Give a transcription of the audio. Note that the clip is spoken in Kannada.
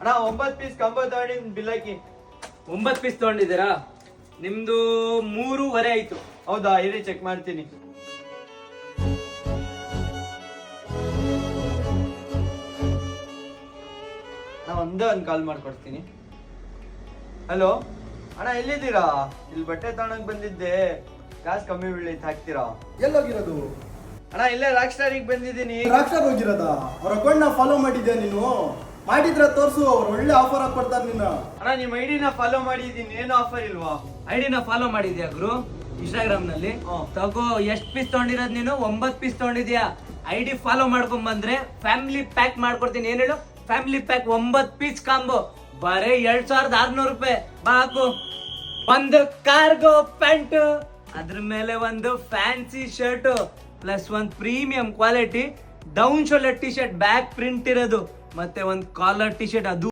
ಅಣ್ಣ 9 ಪೀಸ್ ಕಂಬೋ ತಗೊಂಡಿದ್ದೀನಿ ಬಿಲ್ ಹಾಕಿ. 9 ಪೀಸ್ ತಗೊಂಡಿದ್ದೀರಾ? ನಿಮ್ದು 3.5 ಆಯ್ತು. ಹೌದಾ, ಇರಿ ಚೆಕ್ ಮಾಡ್ತೀನಿ. ನಾ ಒಂದೇ ಒಂದು ಕಾಲ್ ಮಾಡ್ಕೊಡ್ತೀನಿ. ಹಲೋ ಅಣ್ಣ, ಎಲ್ಲಿದ್ದೀರಾ? ಇಲ್ಲಿ ಬಟ್ಟೆ ತಗೊಳಕ್ ಬಂದಿದ್ದೆ, ಕಾಸು ಕಮ್ಮಿ ಬೀಳೈತೆ, ಹಾಕ್ತೀರಾ? ಎಲ್ಲೋಗಿರೋದು? ಅಣ್ಣ ಇಲ್ಲೇ ರಾಕ್ ಸ್ಟಾರಿಗೆ ಬಂದಿದ್ದೀನಿ. ರಾಕ್ಸ್ಟಾರ್ ಹೋಗಿರೋದ? ಅವ್ರ ಅಕೌಂಟ್ ನ ಫಾಲೋ ಮಾಡಿದ್ಯಾ ನೀನು? ಮಾಡಿದ್ರ ತೋರ್ಸು, ಅವ್ರು ಒಳ್ಳೆ ಆಫರ್ ಹಾಕೊಡ್ತಾರೆ ನಿನ್ನ. ಅಣ್ಣ ನಿಮ್ ಐಡಿನ ಫಾಲೋ ಮಾಡಿದ್ದೀನಿ, ಏನು ಆಫರ್ ಇಲ್ವಾ? ಐಡಿನ ಫಾಲೋ ಮಾಡಿದ್ಯಾ ಗುರು ಇನ್ಸ್ಟಾಗ್ರಾಮ್ ನಲ್ಲಿ? ಹ್ಮ್. ತಗೋ, ಎಷ್ಟ್ ಪೀಸ್ ತಗೊಂಡಿರೋದ್ ನೀನು? 9 ಪೀಸ್ ತಗೊಂಡಿದ್ಯಾ. ಐಡಿ ಫಾಲೋ ಮಾಡ್ಕೊಂಡ್ ಬಂದ್ರೆ ಫ್ಯಾಮಿಲಿ ಪ್ಯಾಕ್ ಮಾಡ್ಕೊಡ್ತೀನಿ. ಏನ್ ಹೇಳು? ಫ್ಯಾಮಿಲಿ ಪ್ಯಾಕ್ 9 ಪೀಸ್ ಕಾಂಬೋ ಬರೇ 2600 ರೂಪಾಯಿ. ಬಾಕು, ಒಂದು ಕಾರ್ಗೋ ಪ್ಯಾಂಟ್, ಅದ್ರ ಮೇಲೆ ಒಂದು ಫ್ಯಾನ್ಸಿ ಶರ್ಟ್ ಪ್ಲಸ್ ಒಂದು premium quality down shoulder T shirt back print ಇರೋದು, ಮತ್ತೆ ಒಂದು ಕಾಲರ್ ಟಿ ಶರ್ಟ್, ಅದು